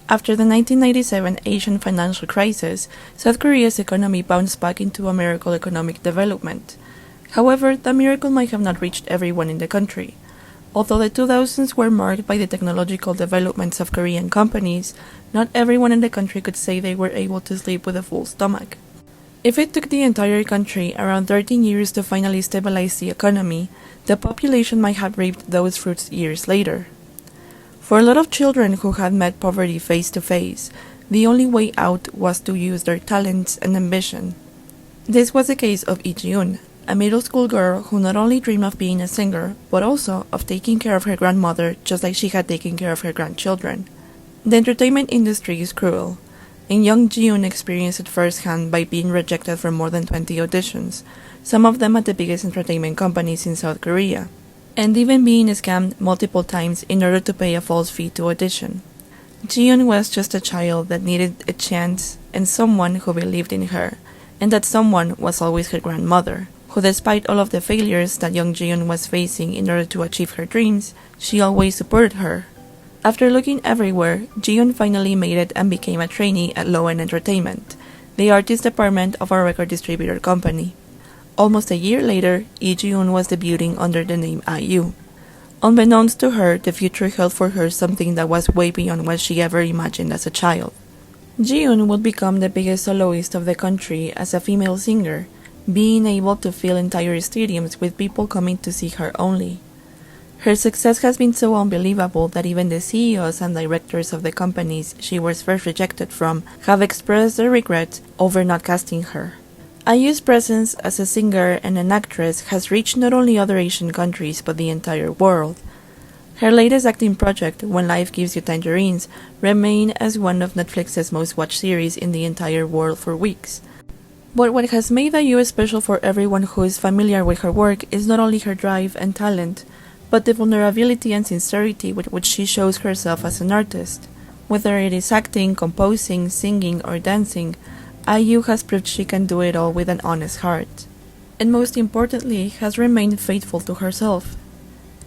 After the 1997 Asian financial crisis, South Korea's economy bounced back into a miracle economic development. However, the miracle might have not reached everyone in the country. Although the 2000s were marked by the technological developments of Korean companies, not everyone in the country could say they were able to sleep with a full stomach. If it took the entire country around 13 years to finally stabilize the economy, the population might have reaped those fruits years later. For a lot of children who had met poverty face to face, the only way out was to use their talents and ambition. This was the case of ji-eun, a middle school girl who not only dreamed of being a singer, but also of taking care of her grandmother just like she had taken care of her grandchildren. The entertainment industry is cruel, and young ji-eun experienced it firsthand by being rejected from more than 20 auditions, some of them at the biggest entertainment companies in South Korea, and even being scammed multiple times in order to pay a false fee to audition. Ji-eun was just a child that needed a chance and someone who believed in her, and that someone was always her grandmother, who despite all of the failures that young ji-eun was facing in order to achieve her dreams, she always supported her. After looking everywhere, ji-eun finally made it and became a trainee at Low-End Entertainment, the artist department of a record distributor company. Almost a year later, ji-eun was debuting under the name IU. Unbeknownst to her, the future held for her something that was way beyond what she ever imagined as a child. Ji-eun would become the biggest soloist of the country as a female singer, being able to fill entire stadiums with people coming to see her only. Her success has been so unbelievable that even the CEOs and directors of the companies she was first rejected from have expressed their regret over not casting her. IU's presence as a singer and an actress has reached not only other Asian countries but the entire world. Her latest acting project, When Life Gives You Tangerines, remained as one of Netflix's most watched series in the entire world for weeks. But what has made IU special for everyone who is familiar with her work is not only her drive and talent, but the vulnerability and sincerity with which she shows herself as an artist. Whether it is acting, composing, singing, or dancing, IU has proved she can do it all with an honest heart. And most importantly, has remained faithful to herself.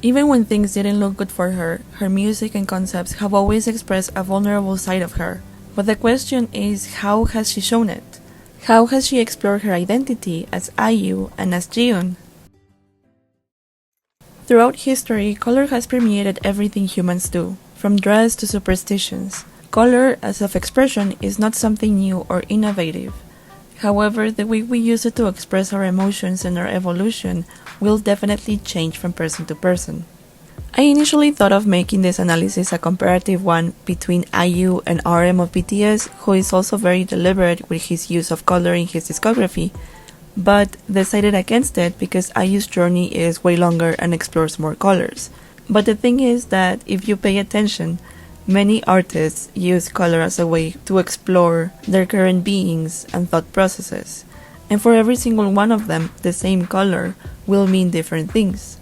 Even when things didn't look good for her, her music and concepts have always expressed a vulnerable side of her. But the question is, how has she shown it? How has she explored her identity as IU and as ji-eun? Throughout history, color has permeated everything humans do, from dress to superstitions. Color as self-expression is not something new or innovative. However, the way we use it to express our emotions and our evolution will definitely change from person to person. I initially thought of making this analysis a comparative one between IU and RM of BTS, who is also very deliberate with his use of color in his discography, but decided against it because IU's journey is way longer and explores more colors. But the thing is that if you pay attention, many artists use color as a way to explore their current beings and thought processes, and for every single one of them, the same color will mean different things.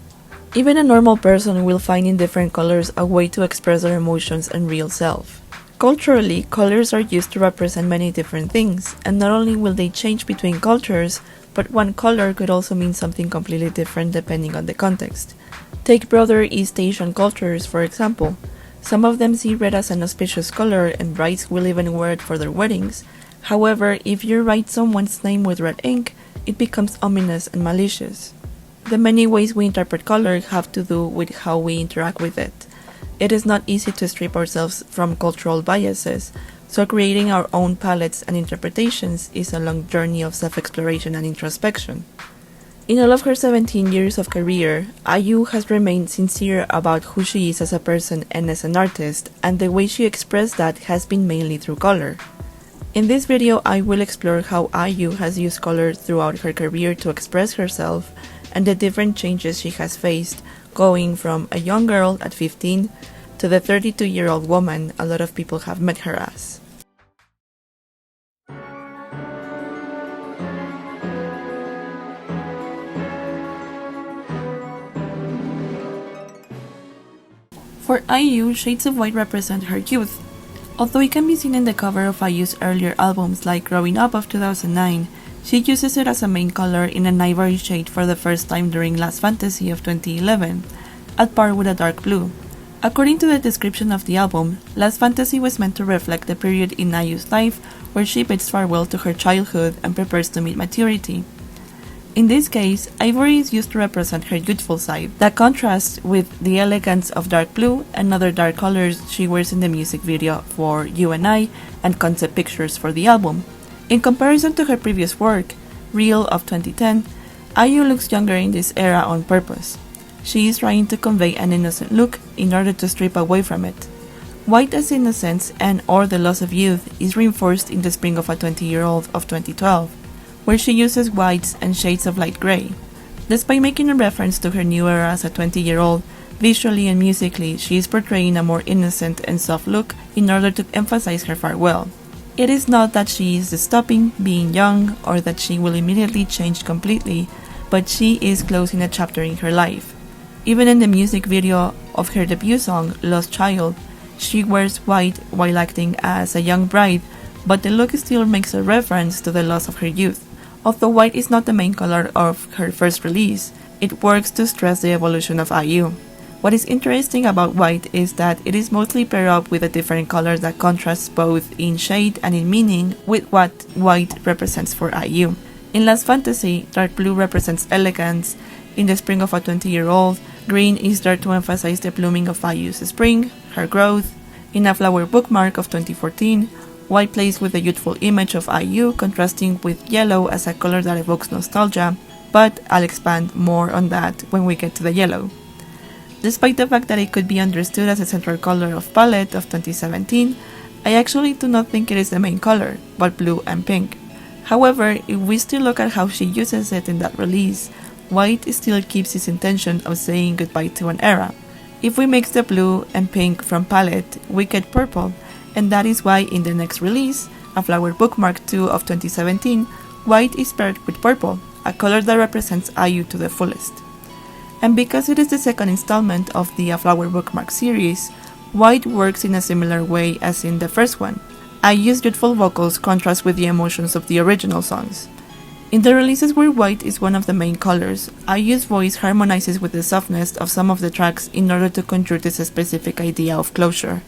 Even a normal person will find in different colors a way to express their emotions and real self. Culturally, colors are used to represent many different things, and not only will they change between cultures, but one color could also mean something completely different depending on the context. Take broader East Asian cultures, for example. Some of them see red as an auspicious color, and brides will even wear it for their weddings. However, if you write someone's name with red ink, it becomes ominous and malicious. The many ways we interpret color have to do with how we interact with it. It is not easy to strip ourselves from cultural biases, so creating our own palettes and interpretations is a long journey of self-exploration and introspection. In all of her 17 years of career, IU has remained sincere about who she is as a person and as an artist, and the way she expressed that has been mainly through color. In this video, I will explore how IU has used color throughout her career to express herself, and the different changes she has faced, going from a young girl at 15 to the 32-year-old woman a lot of people have met her as. For IU, shades of white represent her youth. Although it can be seen in the cover of IU's earlier albums like Growing Up of 2009, she uses it as a main color in an ivory shade for the first time during Last Fantasy of 2011, at par with a dark blue. According to the description of the album, Last Fantasy was meant to reflect the period in IU's life where she bids farewell to her childhood and prepares to meet maturity. In this case, ivory is used to represent her youthful side, that contrasts with the elegance of dark blue and other dark colors she wears in the music video for You and I and concept pictures for the album. In comparison to her previous work, Real of 2010, IU looks younger in this era on purpose. She is trying to convey an innocent look in order to strip away from it. White as innocence and or the loss of youth is reinforced in The Spring of a 20-Year-Old of 2012, where she uses whites and shades of light grey. Despite making a reference to her new era as a 20-year-old, visually and musically she is portraying a more innocent and soft look in order to emphasize her farewell. It is not that she is stopping being young or that she will immediately change completely, but she is closing a chapter in her life. Even in the music video of her debut song, Lost Child, she wears white while acting as a young bride, but the look still makes a reference to the loss of her youth. Although white is not the main color of her first release, it works to stress the evolution of IU. What is interesting about white is that it is mostly paired up with a different color that contrasts both in shade and in meaning with what white represents for IU. In Last Fantasy, dark blue represents elegance. In The Spring of a 20-Year-Old, green is there to emphasize the blooming of IU's spring, her growth. In A Flower Bookmark of 2014, white plays with the youthful image of IU, contrasting with yellow as a color that evokes nostalgia, but I'll expand more on that when we get to the yellow. Despite the fact that it could be understood as a central color of Palette of 2017, I actually do not think it is the main color, but blue and pink. However, if we still look at how she uses it in that release, white still keeps its intention of saying goodbye to an era. If we mix the blue and pink from Palette, we get purple, and that is why in the next release, A Flower Bookmark 2 of 2017, white is paired with purple, a color that represents IU to the fullest. And because it is the second installment of the A Flower Bookmark series, white works in a similar way as in the first one. IU's youthful vocals contrast with the emotions of the original songs. In the releases where white is one of the main colors, IU's voice harmonizes with the softness of some of the tracks in order to conjure this specific idea of closure.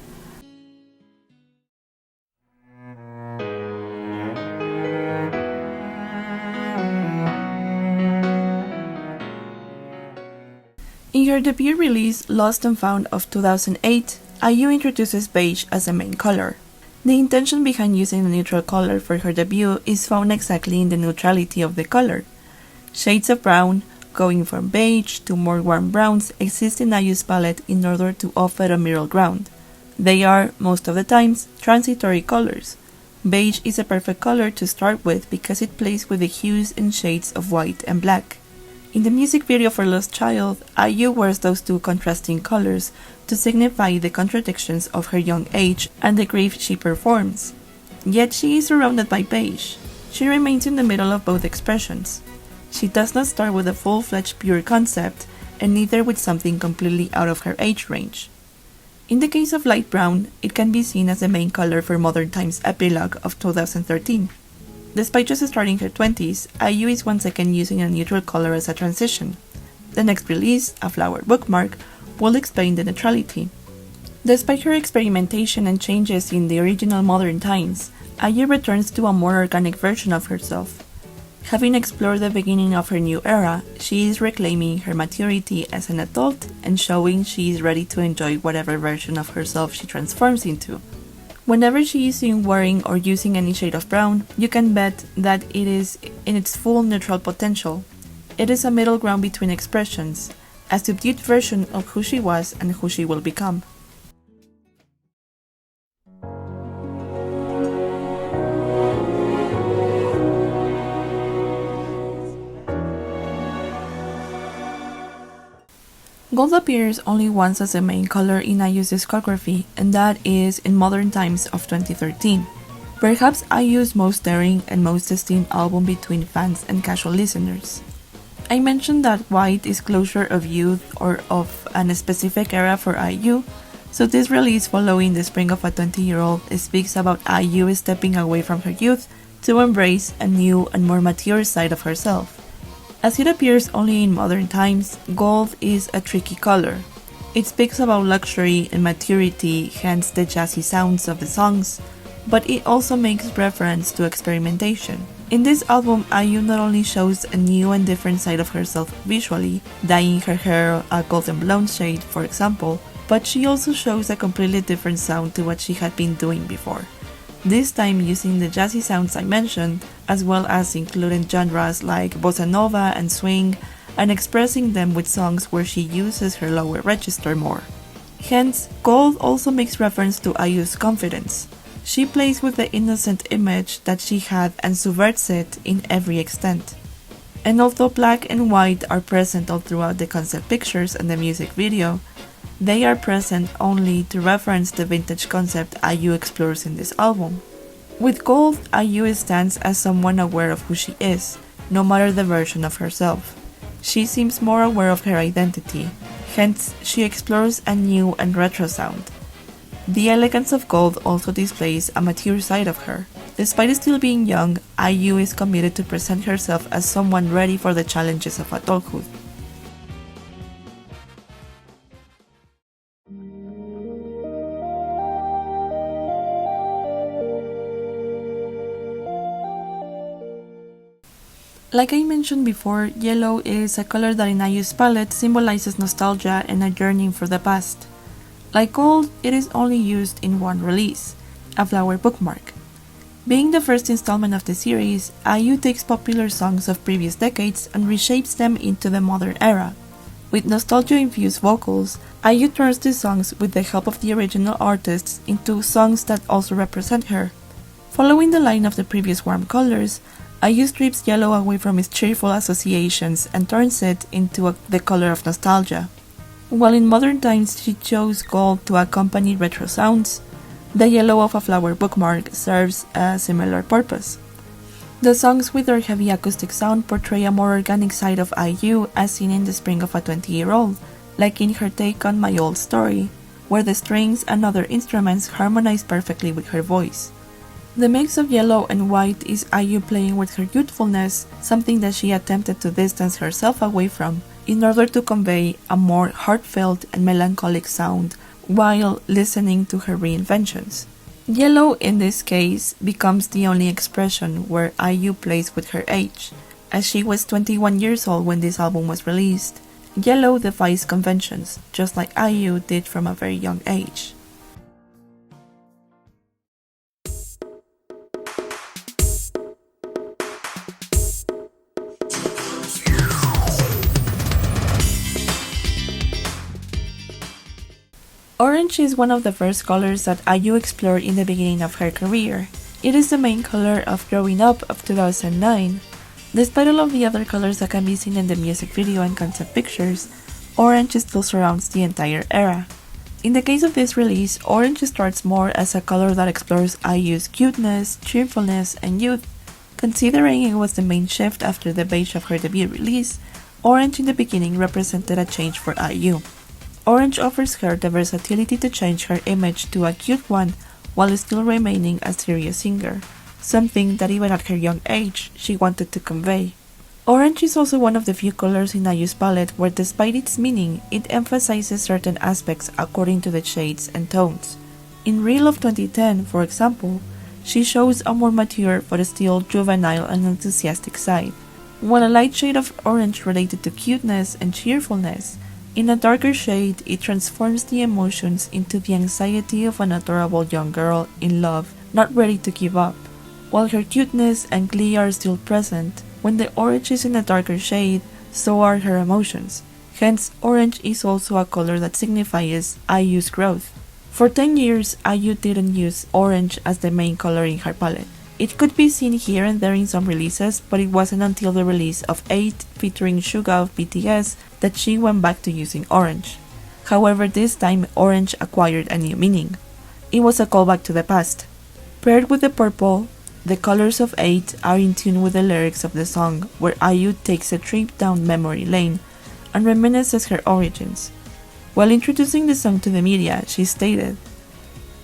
In her debut release, Lost and Found of 2008, IU introduces beige as a main color. The intention behind using a neutral color for her debut is found exactly in the neutrality of the color. Shades of brown, going from beige to more warm browns, exist in IU's palette in order to offer a middle ground. They are, most of the times, transitory colors. Beige is a perfect color to start with because it plays with the hues and shades of white and black. In the music video for Lost Child, IU wears those two contrasting colors to signify the contradictions of her young age and the grief she performs. Yet she is surrounded by beige. She remains in the middle of both expressions. She does not start with a full-fledged pure concept, and neither with something completely out of her age range. In the case of light brown, it can be seen as the main color for Modern Times' epilogue of 2013. Despite just starting her 20s, IU is once again using a neutral color as a transition. The next release, A Flower Bookmark, will explain the neutrality. Despite her experimentation and changes in the original Modern Times, IU returns to a more organic version of herself. Having explored the beginning of her new era, she is reclaiming her maturity as an adult and showing she is ready to enjoy whatever version of herself she transforms into. Whenever she is seen wearing or using any shade of brown, you can bet that it is in its full neutral potential. It is a middle ground between expressions, a subdued version of who she was and who she will become. Gold appears only once as the main color in IU's discography, and that is in Modern Times of 2013. Perhaps IU's most daring and most esteemed album between fans and casual listeners. I mentioned that white is closure of youth or of a specific era for IU, so this release following The Spring of a 20-Year-Old speaks about IU stepping away from her youth to embrace a new and more mature side of herself. As it appears only in Modern Times, gold is a tricky color. It speaks about luxury and maturity, hence the jazzy sounds of the songs, but it also makes reference to experimentation. In this album, IU not only shows a new and different side of herself visually, dyeing her hair a golden blonde shade, for example, but she also shows a completely different sound to what she had been doing before. This time using the jazzy sounds I mentioned, as well as including genres like bossa nova and swing, and expressing them with songs where she uses her lower register more. Hence, Gold also makes reference to IU's confidence. She plays with the innocent image that she had and subverts it in every extent. And although black and white are present all throughout the concept pictures and the music video, they are present only to reference the vintage concept IU explores in this album. With Gold, IU stands as someone aware of who she is, no matter the version of herself. She seems more aware of her identity, hence she explores a new and retro sound. The elegance of Gold also displays a mature side of her. Despite still being young, IU is committed to present herself as someone ready for the challenges of adulthood. Like I mentioned before, yellow is a color that in IU's palette symbolizes nostalgia and a yearning for the past. Like Gold, it is only used in one release, a flower bookmark. Being the first installment of the series, IU takes popular songs of previous decades and reshapes them into the modern era. With nostalgia-infused vocals, IU turns these songs with the help of the original artists into songs that also represent her. Following the line of the previous warm colors, IU strips yellow away from its cheerful associations and turns it into the color of nostalgia. While in modern times she chose gold to accompany retro sounds, the yellow of a flower bookmark serves a similar purpose. The songs with their heavy acoustic sound portray a more organic side of IU as seen in the spring of a 20-year-old, like in her take on My Old Story, where the strings and other instruments harmonize perfectly with her voice. The mix of yellow and white is IU playing with her youthfulness, something that she attempted to distance herself away from in order to convey a more heartfelt and melancholic sound while listening to her reinventions. Yellow in this case becomes the only expression where IU plays with her age, as she was 21 years old when this album was released. Yellow defies conventions, just like IU did from a very young age. Orange is one of the first colors that IU explored in the beginning of her career. It is the main color of Growing Up of 2009. Despite all of the other colors that can be seen in the music video and concept pictures, orange still surrounds the entire era. In the case of this release, orange starts more as a color that explores IU's cuteness, cheerfulness, and youth. Considering it was the main shift after the beige of her debut release, orange in the beginning represented a change for IU. Orange offers her the versatility to change her image to a cute one while still remaining a serious singer, something that even at her young age she wanted to convey. Orange is also one of the few colors in IU's palette where despite its meaning, it emphasizes certain aspects according to the shades and tones. In Reel of 2010, for example, she shows a more mature but still juvenile and enthusiastic side, while a light shade of orange related to cuteness and cheerfulness. In a darker shade, it transforms the emotions into the anxiety of an adorable young girl in love, not ready to give up. While her cuteness and glee are still present, when the orange is in a darker shade, so are her emotions. Hence, orange is also a color that signifies IU's growth. For 10 years, IU didn't use orange as the main color in her palette. It could be seen here and there in some releases, but it wasn't until the release of 8 featuring Suga of BTS that she went back to using orange. However, this time orange acquired a new meaning. It was a callback to the past. Paired with the purple, the colors of 8 are in tune with the lyrics of the song, where IU takes a trip down memory lane and reminisces her origins. While introducing the song to the media, she stated,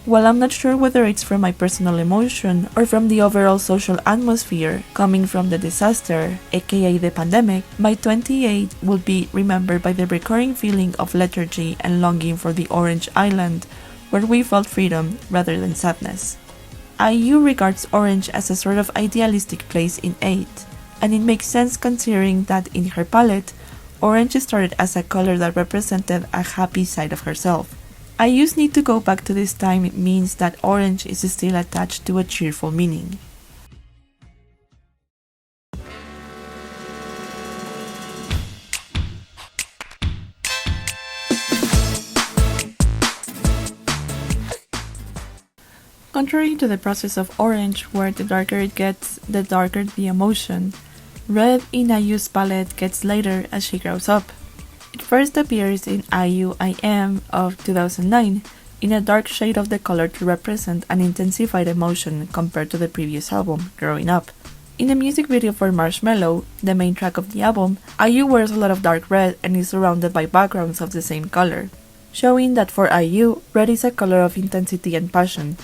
While I'm not sure whether it's from my personal emotion or from the overall social atmosphere coming from the disaster, aka the pandemic, my 28 will be remembered by the recurring feeling of lethargy and longing for the Orange Island, where we felt freedom rather than sadness. IU regards orange as a sort of idealistic place in 8, and it makes sense considering that in her palette, orange started as a color that represented a happy side of herself. IU's need to go back to this time means that orange is still attached to a cheerful meaning. Contrary to the process of orange, where the darker it gets, the darker the emotion, red in IU's palette gets later as she grows up. It first appears in IU I Am of 2009 in a dark shade of the color to represent an intensified emotion compared to the previous album, Growing Up. In the music video for Marshmallow, the main track of the album, IU wears a lot of dark red and is surrounded by backgrounds of the same color, showing that for IU, red is a color of intensity and passion,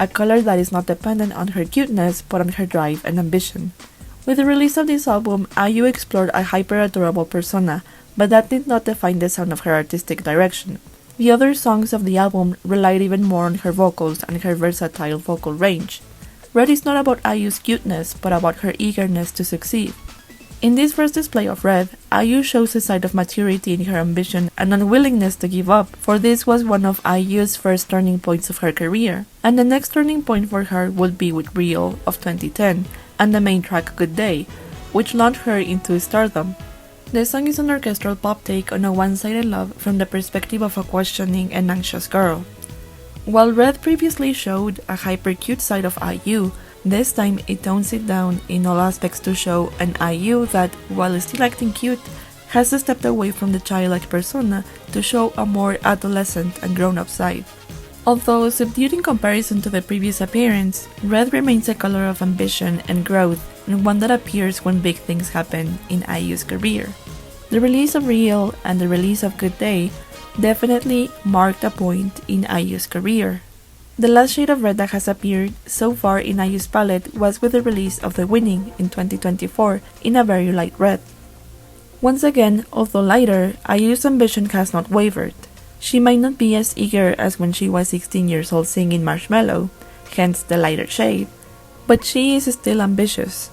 a color that is not dependent on her cuteness but on her drive and ambition. With the release of this album, IU explored a hyper-adorable persona, but that did not define the sound of her artistic direction. The other songs of the album relied even more on her vocals and her versatile vocal range. Red is not about IU's cuteness, but about her eagerness to succeed. In this first display of Red, IU shows a side of maturity in her ambition and unwillingness to give up, for this was one of IU's first turning points of her career, and the next turning point for her would be with Real of 2010, and the main track Good Day, which launched her into stardom. The song is an orchestral pop take on a one-sided love from the perspective of a questioning and anxious girl. While Red previously showed a hyper-cute side of IU, this time it tones it down in all aspects to show an IU that, while still acting cute, has stepped away from the childlike persona to show a more adolescent and grown-up side. Although subdued in comparison to the previous appearance, Red remains a color of ambition and growth, and one that appears when big things happen in IU's career. The release of Real and the release of Good Day definitely marked a point in IU's career. The last shade of red that has appeared so far in IU's palette was with the release of The Winning in 2024 in a very light red. Once again, although lighter, IU's ambition has not wavered. She might not be as eager as when she was 16 years old singing Marshmallow, hence the lighter shade, but she is still ambitious.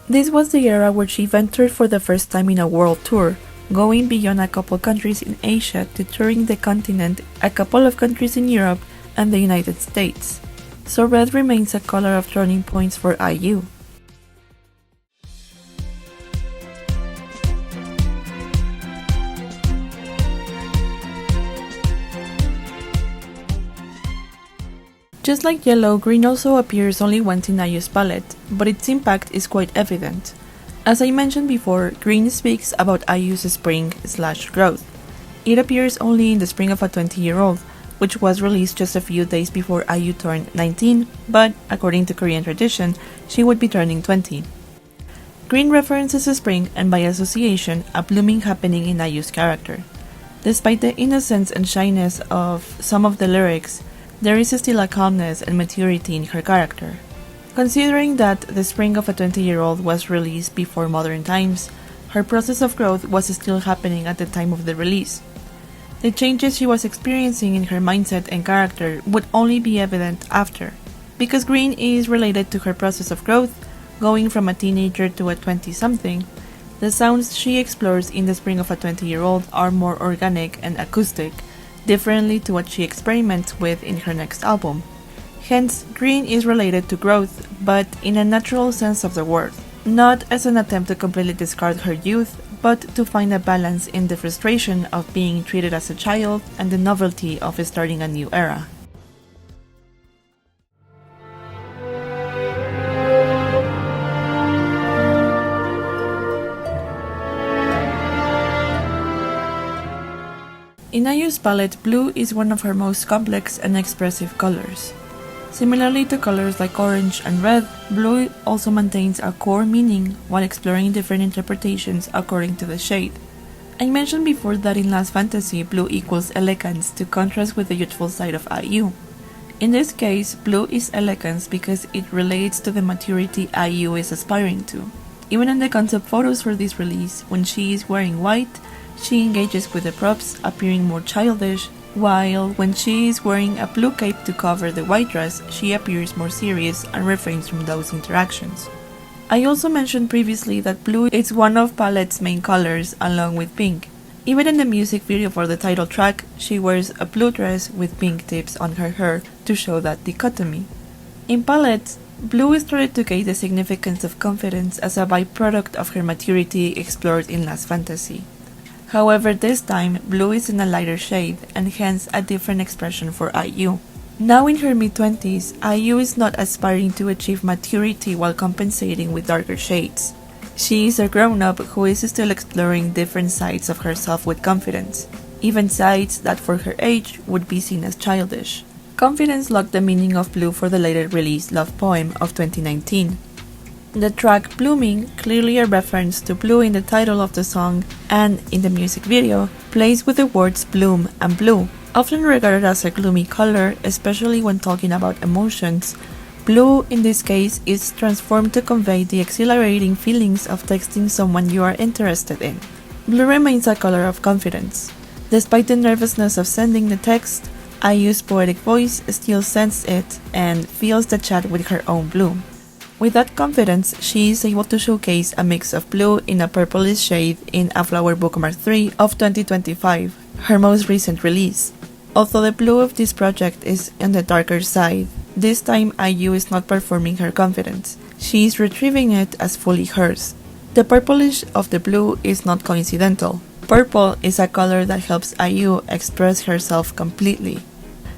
This was the era where she ventured for the first time in a world tour, going beyond a couple countries in Asia to touring the continent, a couple of countries in Europe, and the United States. So red remains a color of turning points for IU. Just like yellow, green also appears only once in IU's palette, but its impact is quite evident. As I mentioned before, green speaks about IU's spring/growth. It appears only in the spring of a 20-year-old, which was released just a few days before IU turned 19, but according to Korean tradition, she would be turning 20. Green references spring and by association, a blooming happening in IU's character. Despite the innocence and shyness of some of the lyrics, there is still a calmness and maturity in her character. Considering that the spring of a 20-year-old was released before modern times, her process of growth was still happening at the time of the release. The changes she was experiencing in her mindset and character would only be evident after, because green is related to her process of growth, going from a teenager to a 20-something. The sounds she explores in the spring of a 20-year-old are more organic and acoustic, differently to what she experiments with in her next album. Hence, green is related to growth, but in a natural sense of the word, not as an attempt to completely discard her youth, but to find a balance in the frustration of being treated as a child and the novelty of starting a new era. In IU's palette, blue is one of her most complex and expressive colors. Similarly to colors like orange and red, blue also maintains a core meaning while exploring different interpretations according to the shade. I mentioned before that in Last Fantasy, blue equals elegance to contrast with the youthful side of IU. In this case, blue is elegance because it relates to the maturity IU is aspiring to. Even in the concept photos for this release, when she is wearing white, she engages with the props, appearing more childish, while when she is wearing a blue cape to cover the white dress, she appears more serious and refrains from those interactions. I also mentioned previously that blue is one of Palette's main colors along with pink. Even in the music video for the title track, she wears a blue dress with pink tips on her hair to show that dichotomy. In Palette, blue started to gain the significance of confidence as a byproduct of her maturity explored in Last Fantasy. However, this time, blue is in a lighter shade and hence a different expression for IU. Now in her mid-20s, IU is not aspiring to achieve maturity while compensating with darker shades. She is a grown-up who is still exploring different sides of herself with confidence, even sides that for her age would be seen as childish. Confidence locked the meaning of blue for the later released Love Poem of 2019. The track Blooming, clearly a reference to blue in the title of the song and in the music video, plays with the words bloom and blue. Often regarded as a gloomy color, especially when talking about emotions, blue in this case is transformed to convey the exhilarating feelings of texting someone you are interested in. Blue remains a color of confidence. Despite the nervousness of sending the text, IU's poetic voice still sends it and fills the chat with her own blue. With that confidence, she is able to showcase a mix of blue in a purplish shade in A Flower Bookmark 3 of 2025, her most recent release. Although the blue of this project is on the darker side, this time IU is not performing her confidence. She is retrieving it as fully hers. The purplish of the blue is not coincidental. Purple is a color that helps IU express herself completely.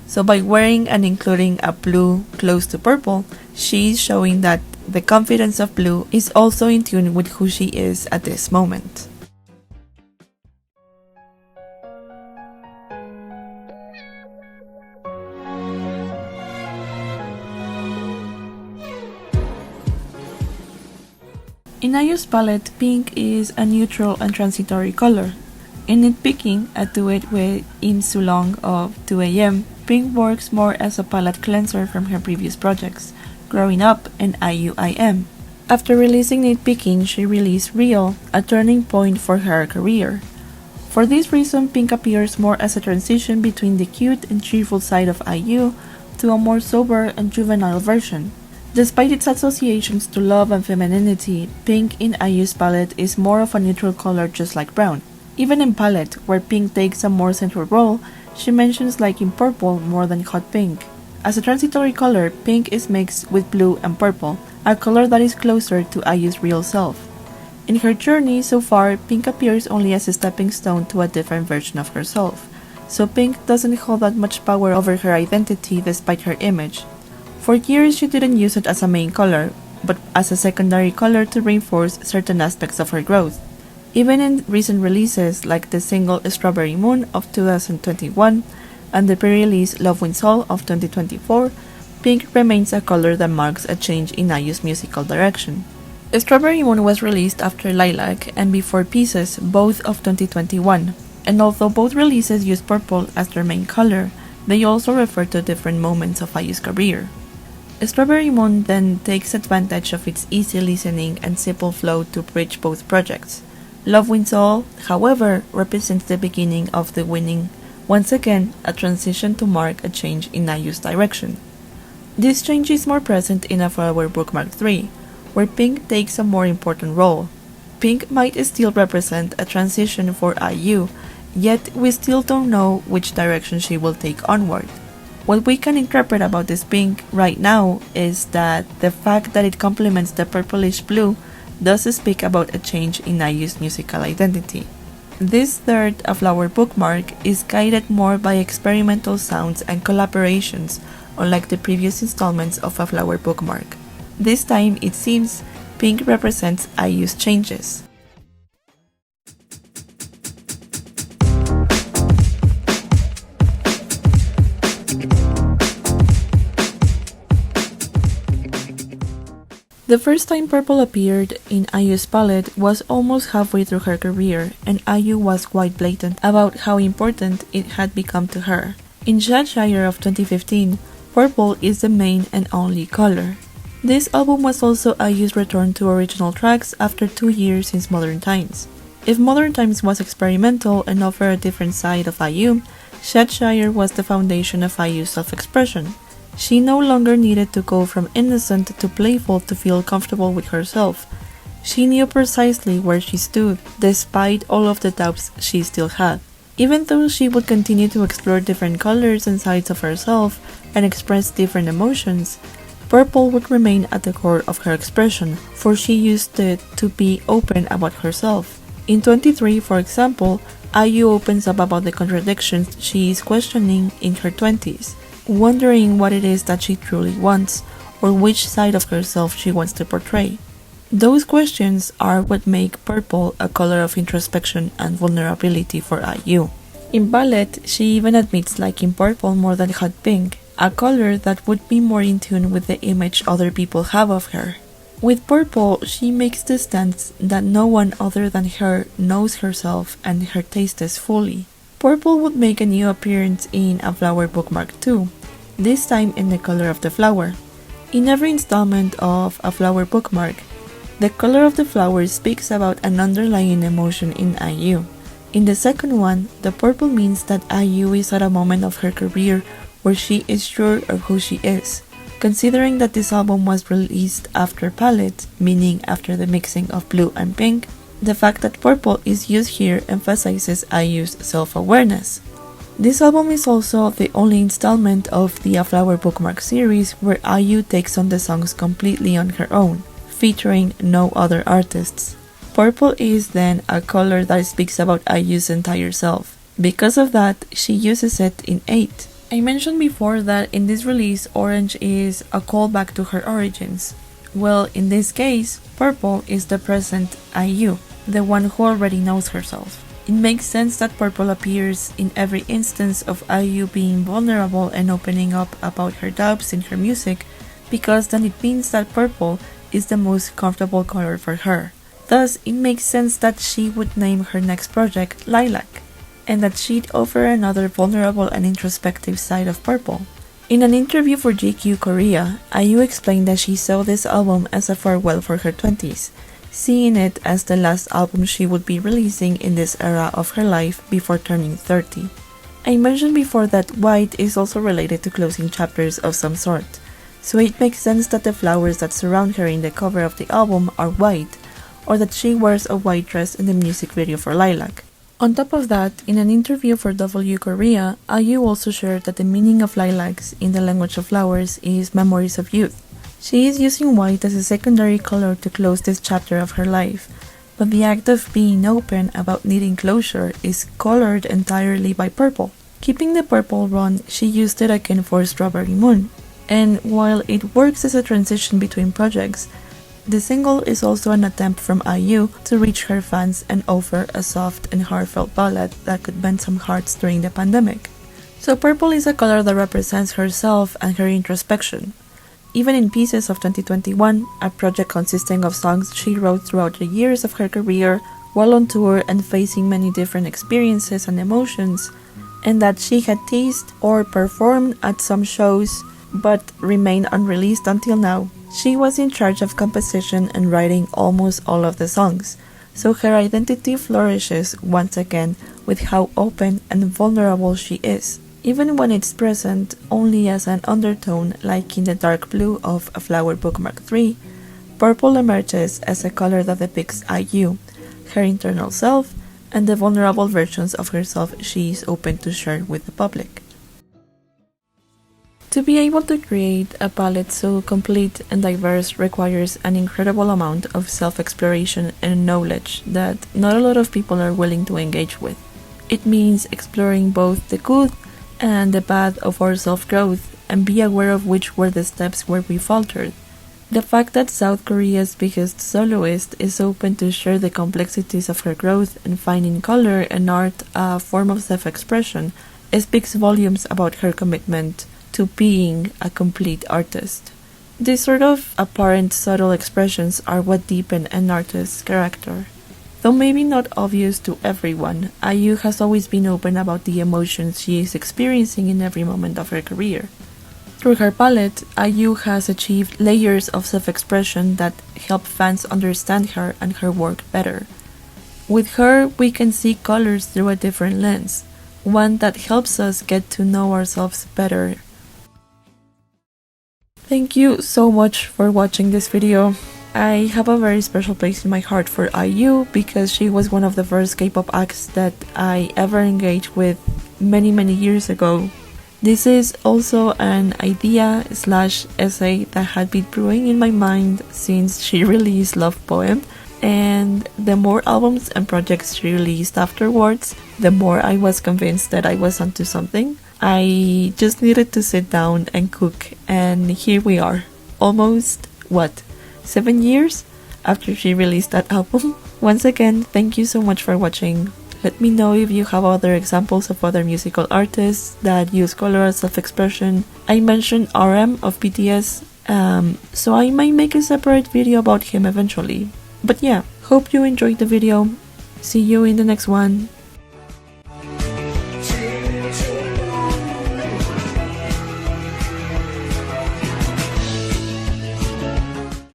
So by wearing and including a blue close to purple, she is showing that the confidence of blue is also in tune with who she is at this moment. In IU's palette, pink is a neutral and transitory color. In Nitpicking, a duet with In Sulong of 2am, pink works more as a palette cleanser from her previous projects, Growing Up and IUIM. After releasing Nitpicking, she released Real, a turning point for her career. For this reason, pink appears more as a transition between the cute and cheerful side of IU to a more sober and juvenile version. Despite its associations to love and femininity, pink in IU's palette is more of a neutral color just like brown. Even in Palette, where pink takes a more central role, she mentions liking purple more than hot pink. As a transitory color, pink is mixed with blue and purple, a color that is closer to IU's real self. In her journey so far, pink appears only as a stepping stone to a different version of herself, so pink doesn't hold that much power over her identity despite her image. For years, she didn't use it as a main color, but as a secondary color to reinforce certain aspects of her growth. Even in recent releases like the single Strawberry Moon of 2021 and the pre-release Love Wins All of 2024, pink remains a color that marks a change in IU's musical direction. Strawberry Moon was released after Lilac and before Pieces, both of 2021, and although both releases use purple as their main color, they also refer to different moments of IU's career. Strawberry Moon then takes advantage of its easy listening and simple flow to bridge both projects. Love Wins All, however, represents the beginning of the winning, once again a transition to mark a change in IU's direction. This change is more present in A Flower Bookmark 3, where pink takes a more important role. Pink might still represent a transition for IU, yet we still don't know which direction she will take onward. What we can interpret about this pink right now is that the fact that it complements the purplish blue does speak about a change in IU's musical identity. This third A Flower Bookmark is guided more by experimental sounds and collaborations, unlike the previous installments of A Flower Bookmark. This time, it seems, pink represents IU's changes. The first time purple appeared in IU's palette was almost halfway through her career, and IU was quite blatant about how important it had become to her. In Shadshire of 2015, purple is the main and only color. This album was also IU's return to original tracks after 2 years since Modern Times. If Modern Times was experimental and offered a different side of IU, Shadshire was the foundation of IU's self-expression. She no longer needed to go from innocent to playful to feel comfortable with herself. She knew precisely where she stood, despite all of the doubts she still had. Even though she would continue to explore different colors and sides of herself and express different emotions, purple would remain at the core of her expression, for she used it to be open about herself. In 23, for example, IU opens up about the contradictions she is questioning in her 20s, wondering what it is that she truly wants, or which side of herself she wants to portray. Those questions are what make purple a color of introspection and vulnerability for IU. In Ballet, she even admits liking purple more than hot pink, a color that would be more in tune with the image other people have of her. With purple, she makes the stance that no one other than her knows herself and her tastes fully. Purple would make a new appearance in A Flower Bookmark 2, this time in the color of the flower. In every installment of A Flower Bookmark, the color of the flower speaks about an underlying emotion in IU. In the second one, the purple means that IU is at a moment of her career where she is sure of who she is. Considering that this album was released after Palette, meaning after the mixing of blue and pink, the fact that purple is used here emphasizes IU's self-awareness. This album is also the only installment of the A Flower Bookmark series where IU takes on the songs completely on her own, featuring no other artists. Purple is then a color that speaks about IU's entire self. Because of that, she uses it in 8. I mentioned before that in this release, orange is a callback to her origins. Well, in this case, purple is the present IU, the one who already knows herself. It makes sense that purple appears in every instance of IU being vulnerable and opening up about her doubts in her music, because then it means that purple is the most comfortable color for her. Thus, it makes sense that she would name her next project Lilac, and that she'd offer another vulnerable and introspective side of purple. In an interview for GQ Korea, IU explained that she saw this album as a farewell for her 20s, seeing it as the last album she would be releasing in this era of her life before turning 30. I mentioned before that white is also related to closing chapters of some sort, so it makes sense that the flowers that surround her in the cover of the album are white, or that she wears a white dress in the music video for Lilac. On top of that, in an interview for W Korea, IU also shared that the meaning of lilacs in the language of flowers is memories of youth. She is using white as a secondary color to close this chapter of her life, but the act of being open about needing closure is colored entirely by purple. Keeping the purple run, she used it again for Strawberry Moon, and while it works as a transition between projects, the single is also an attempt from IU to reach her fans and offer a soft and heartfelt ballad that could mend some hearts during the pandemic. So purple is a color that represents herself and her introspection. Even in Pieces of 2021, a project consisting of songs she wrote throughout the years of her career while on tour and facing many different experiences and emotions, and that she had teased or performed at some shows but remained unreleased until now. She was in charge of composition and writing almost all of the songs, so her identity flourishes once again with how open and vulnerable she is, even when it's present only as an undertone like in the dark blue of A Flower Bookmark 3. Purple emerges as a color that depicts IU, her internal self, and the vulnerable versions of herself she is open to share with the public. To be able to create a palette so complete and diverse requires an incredible amount of self-exploration and knowledge that not a lot of people are willing to engage with. It means exploring both the good and the bad of our self-growth and be aware of which were the steps where we faltered. The fact that South Korea's biggest soloist is open to share the complexities of her growth and finding color and art a form of self-expression speaks volumes about her commitment to being a complete artist. These sort of apparent subtle expressions are what deepen an artist's character. Though maybe not obvious to everyone, IU has always been open about the emotions she is experiencing in every moment of her career. Through her palette, IU has achieved layers of self-expression that help fans understand her and her work better. With her, we can see colors through a different lens, one that helps us get to know ourselves better. Thank you so much for watching this video. I have a very special place in my heart for IU because she was one of the first K-pop acts that I ever engaged with many years ago. This is also an idea slash essay that had been brewing in my mind since she released Love Poem, and the more albums and projects she released afterwards, the more I was convinced that I was onto something. I just needed to sit down and cook, and here we are. Almost, 7 years after she released that album. Once again, thank you so much for watching. Let me know if you have other examples of other musical artists that use color as self-expression. I mentioned RM of BTS, so I might make a separate video about him eventually. But yeah, hope you enjoyed the video. See you in the next one.